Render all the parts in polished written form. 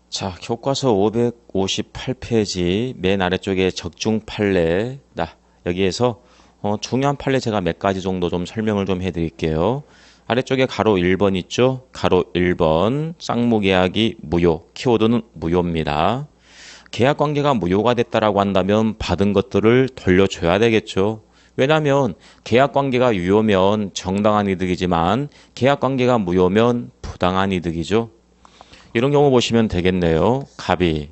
자, 교과서 558페이지 맨 아래쪽에 적중 판례. 여기에서 중요한 판례 제가 몇 가지 정도 좀 설명을 좀 해드릴게요. 아래쪽에 가로 1번 있죠? 가로 1번 쌍무계약이 무효, 키워드는 무효입니다. 계약관계가 무효가 됐다라고 한다면 받은 것들을 돌려줘야 되겠죠. 왜냐하면 계약관계가 유효면 정당한 이득이지만 계약관계가 무효면 부당한 이득이죠. 이런 경우 보시면 되겠네요. 갑이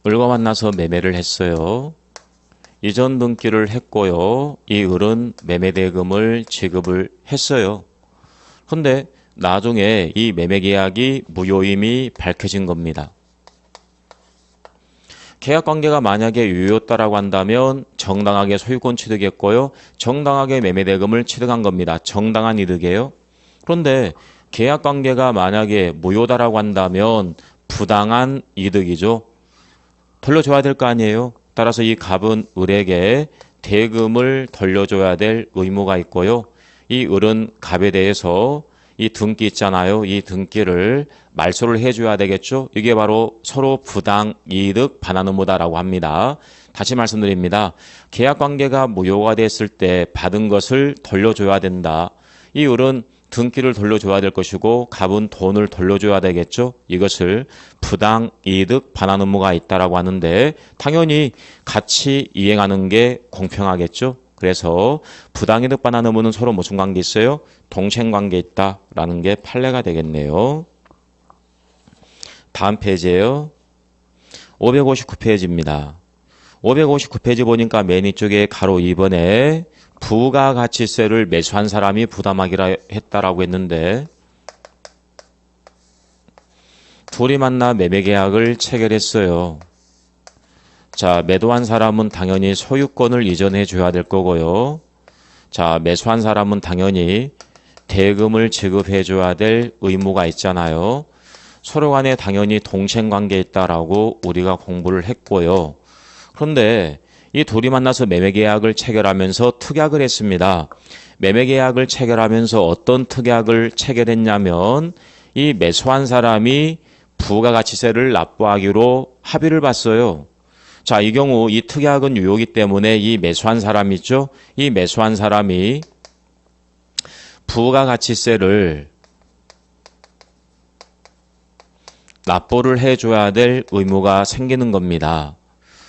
을과 만나서 매매를 했어요. 이전 등기를 했고요. 이 을은 매매대금을 지급을 했어요. 그런데 나중에 이 매매계약이 무효임이 밝혀진 겁니다. 계약관계가 만약에 유효였다라고 한다면 정당하게 소유권 취득했고요. 정당하게 매매대금을 취득한 겁니다. 정당한 이득이에요. 그런데 계약관계가 만약에 무효다라고 한다면 부당한 이득이죠. 돌려줘야 될 거 아니에요. 따라서 이 갑은 을에게 대금을 돌려줘야 될 의무가 있고요. 이 을은 갑에 대해서 이 등기 있잖아요. 이 등기를 말소를 해줘야 되겠죠. 이게 바로 서로 부당 이득 반환 의무다라고 합니다. 다시 말씀드립니다. 계약관계가 무효가 됐을 때 받은 것을 돌려줘야 된다. 이 을은 등기를 돌려줘야 될 것이고 갑은 돈을 돌려줘야 되겠죠. 이것을 부당 이득 반환 의무가 있다라고 하는데 당연히 같이 이행하는 게 공평하겠죠. 그래서 부당이득 반환 의무는 서로 무슨 관계 있어요? 동생 관계 있다라는 게 판례가 되겠네요. 다음 페이지예요. 559페이지입니다. 559페이지 보니까 맨 위쪽에 가로 2번에 부가가치세를 매수한 사람이 부담하기로 했다라고 했는데 둘이 만나 매매계약을 체결했어요. 자, 매도한 사람은 당연히 소유권을 이전해 줘야 될 거고요. 자, 매수한 사람은 당연히 대금을 지급해 줘야 될 의무가 있잖아요. 서로 간에 당연히 동생관계에 있다라고 우리가 공부를 했고요. 그런데 이 둘이 만나서 매매계약을 체결하면서 특약을 했습니다. 매매계약을 체결하면서 어떤 특약을 체결했냐면 이 매수한 사람이 부가가치세를 납부하기로 합의를 봤어요. 자, 이 경우 이 특약은 유효이기 때문에 이 매수한 사람 있죠? 이 매수한 사람이 부가가치세를 납부를 해줘야 될 의무가 생기는 겁니다.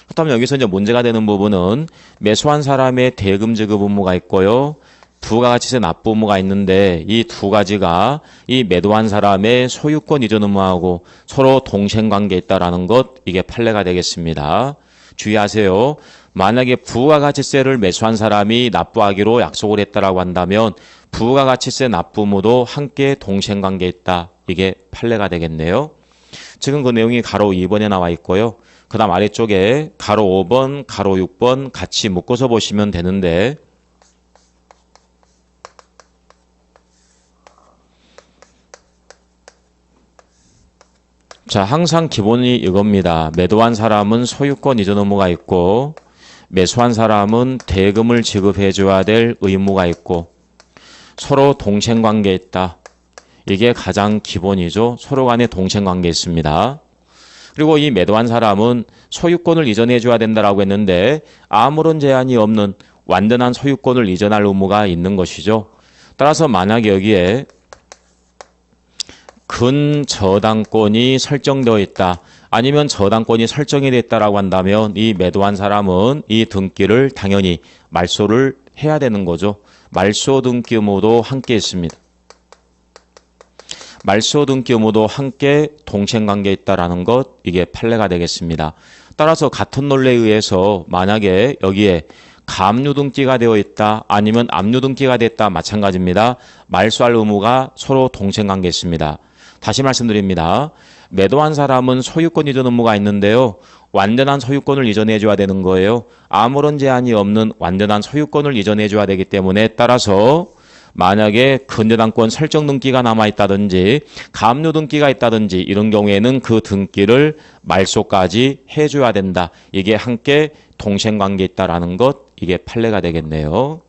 그렇다면 여기서 이제 문제가 되는 부분은 매수한 사람의 대금 지급 의무가 있고요. 부가가치세 납부 의무가 있는데 이 두 가지가 이 매도한 사람의 소유권 이전 의무하고 서로 동생관계에 있다라는 것, 이게 판례가 되겠습니다. 주의하세요. 만약에 부가가치세를 매수한 사람이 납부하기로 약속을 했다라고 한다면 부가가치세 납부 의무도 함께 동생관계에 있다. 이게 판례가 되겠네요. 지금 그 내용이 가로 2번에 나와 있고요. 그 다음 아래쪽에 가로 5번, 가로 6번 같이 묶어서 보시면 되는데 자, 항상 기본이 이겁니다. 매도한 사람은 소유권 이전 의무가 있고 매수한 사람은 대금을 지급해 줘야 될 의무가 있고 서로 동생관계에 있다. 이게 가장 기본이죠. 서로 간에 동생관계에 있습니다. 그리고 이 매도한 사람은 소유권을 이전해 줘야 된다라고 했는데 아무런 제한이 없는 완전한 소유권을 이전할 의무가 있는 것이죠. 따라서 만약에 여기에 근저당권이 설정되어 있다. 아니면 저당권이 설정이 됐다라고 한다면 이 매도한 사람은 이 등기를 당연히 말소를 해야 되는 거죠. 말소 등기 의무도 함께 있습니다. 말소 등기 의무도 함께 동생관계에 있다라는 것, 이게 판례가 되겠습니다. 따라서 같은 논리에 의해서 만약에 여기에 가압류 등기가 되어 있다, 아니면 압류 등기가 됐다, 마찬가지입니다. 말소할 의무가 서로 동생관계에 있습니다. 다시 말씀드립니다. 매도한 사람은 소유권 이전 의무가 있는데요. 완전한 소유권을 이전해 줘야 되는 거예요. 아무런 제한이 없는 완전한 소유권을 이전해 줘야 되기 때문에 따라서 만약에 근저당권 설정 등기가 남아있다든지 가압류 등기가 있다든지 이런 경우에는 그 등기를 말소까지 해줘야 된다. 이게 함께 동생관계에 있다라는 것, 이게 판례가 되겠네요.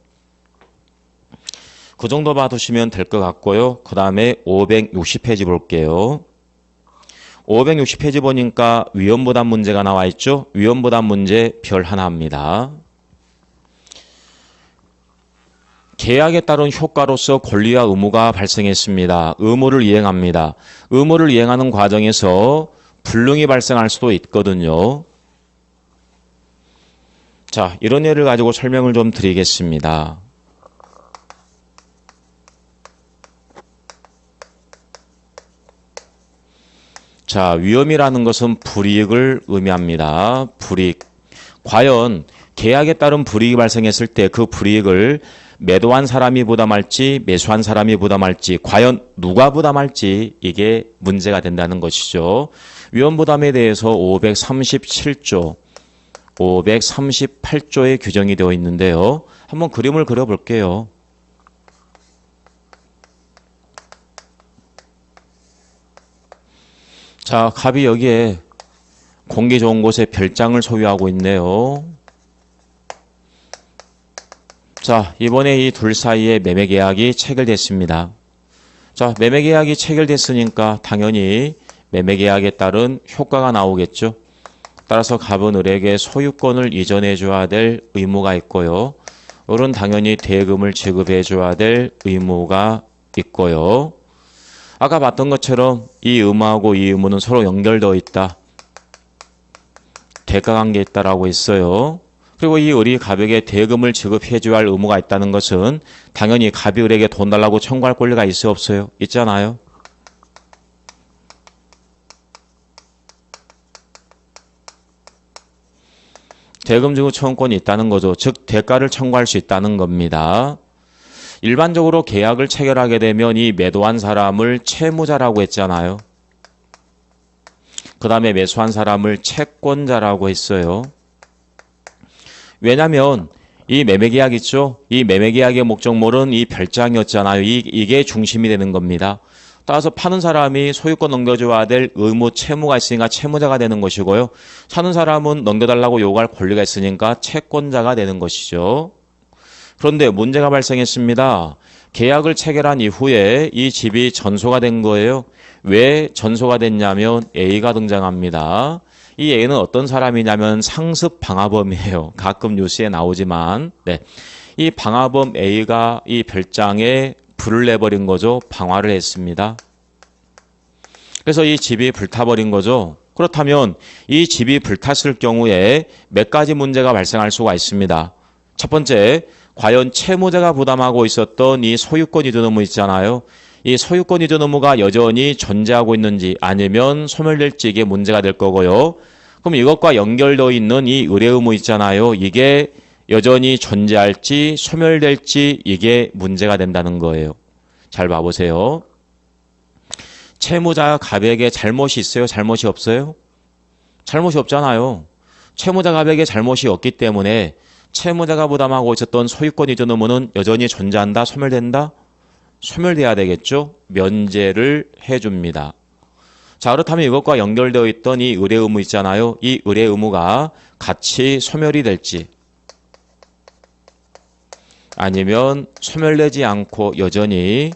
그 정도 봐두시면 될 것 같고요. 그 다음에 560페이지 볼게요. 560페이지 보니까 위험부담 문제가 나와 있죠. 위험부담 문제 별 하나입니다. 계약에 따른 효과로서 권리와 의무가 발생했습니다. 의무를 이행합니다. 의무를 이행하는 과정에서 불능이 발생할 수도 있거든요. 자, 이런 예를 가지고 설명을 좀 드리겠습니다. 자, 위험이라는 것은 불이익을 의미합니다. 불이익. 과연 계약에 따른 불이익이 발생했을 때 그 불이익을 매도한 사람이 부담할지 매수한 사람이 부담할지 과연 누가 부담할지 이게 문제가 된다는 것이죠. 위험부담에 대해서 538조에 규정이 되어 있는데요. 한번 그림을 그려볼게요. 자, 갑이 여기에 공기 좋은 곳에 별장을 소유하고 있네요. 자, 이번에 이 둘 사이에 매매 계약이 체결됐습니다. 자, 매매 계약이 체결됐으니까 당연히 매매 계약에 따른 효과가 나오겠죠. 따라서 갑은 을에게 소유권을 이전해 줘야 될 의무가 있고요. 을은 당연히 대금을 지급해 줘야 될 의무가 있고요. 아까 봤던 것처럼 이 의무하고 이 의무는 서로 연결되어 있다. 대가관계에 있다라고 했어요. 그리고 이 을이 갑에게 대금을 지급해 줘야 할 의무가 있다는 것은 당연히 갑이 을에게 돈 달라고 청구할 권리가 있어요, 없어요? 있잖아요. 대금 지급 청구권이 있다는 거죠. 즉 대가를 청구할 수 있다는 겁니다. 일반적으로 계약을 체결하게 되면 이 매도한 사람을 채무자라고 했잖아요. 그 다음에 매수한 사람을 채권자라고 했어요. 왜냐하면 이 매매계약 있죠? 이 매매계약의 목적물은 이 별장이었잖아요. 이게 중심이 되는 겁니다. 따라서 파는 사람이 소유권 넘겨줘야 될 의무 채무가 있으니까 채무자가 되는 것이고요. 사는 사람은 넘겨달라고 요구할 권리가 있으니까 채권자가 되는 것이죠. 그런데 문제가 발생했습니다. 계약을 체결한 이후에 이 집이 전소가 된 거예요. 왜 전소가 됐냐면 A가 등장합니다. 이 A는 어떤 사람이냐면 상습 방화범이에요. 가끔 뉴스에 나오지만 이 방화범 A가 이 별장에 불을 내버린 거죠. 방화를 했습니다. 그래서 이 집이 불타버린 거죠. 그렇다면 이 집이 불탔을 경우에 몇 가지 문제가 발생할 수가 있습니다. 첫 번째, 과연 채무자가 부담하고 있었던 이 소유권 이전 의무 있잖아요. 이 소유권 이전 의무가 여전히 존재하고 있는지 아니면 소멸될지 이게 문제가 될 거고요. 그럼 이것과 연결되어 있는 이 의뢰 의무 있잖아요. 이게 여전히 존재할지 소멸될지 이게 문제가 된다는 거예요. 잘 봐보세요. 채무자 갑에게 잘못이 있어요? 잘못이 없어요? 잘못이 없잖아요. 채무자 갑에게 잘못이 없기 때문에 채무자가 부담하고 있었던 소유권 이전 의무는 여전히 존재한다? 소멸된다? 소멸돼야 되겠죠? 면제를 해줍니다. 자, 그렇다면 이것과 연결되어 있던 이 의뢰 의무 있잖아요. 이 의뢰 의무가 같이 소멸이 될지 아니면 소멸되지 않고 여전히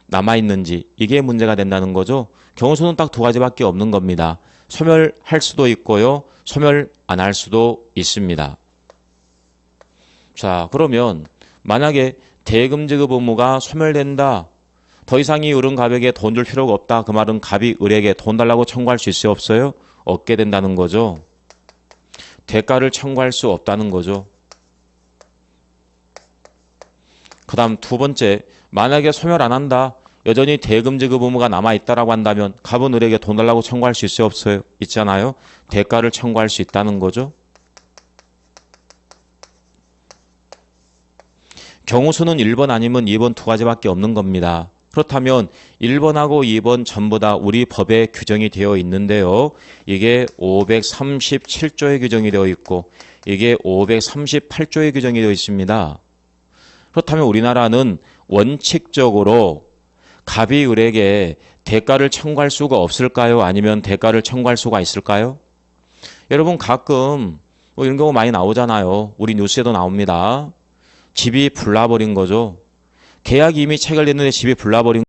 남아있는지 이게 문제가 된다는 거죠. 경우수는 딱 두 가지밖에 없는 겁니다. 소멸할 수도 있고요. 소멸 안 할 수도 있습니다. 자, 그러면 만약에 대금 지급 의무가 소멸된다. 더 이상 이 을은 갑에게 돈 줄 필요가 없다. 그 말은 갑이 을에게 돈 달라고 청구할 수 있어요? 없어요? 없게 된다는 거죠. 대가를 청구할 수 없다는 거죠. 그 다음 두 번째, 만약에 소멸 안 한다. 여전히 대금 지급 의무가 남아있다라고 한다면 갑은 을에게 돈 달라고 청구할 수 있어요? 없어요? 있잖아요. 대가를 청구할 수 있다는 거죠. 경우수는 1번 아니면 2번 두 가지밖에 없는 겁니다. 그렇다면 1번하고 2번 전부 다 우리 법에 규정이 되어 있는데요. 이게 537조에 규정이 되어 있고 이게 538조에 규정이 되어 있습니다. 그렇다면 우리나라는 원칙적으로 갑이 을에게 대가를 청구할 수가 없을까요? 아니면 대가를 청구할 수가 있을까요? 여러분 가끔 이런 경우 많이 나오잖아요. 우리 뉴스에도 나옵니다. 집이 불나버린 거죠. 계약이 이미 체결됐는데 집이 불나버린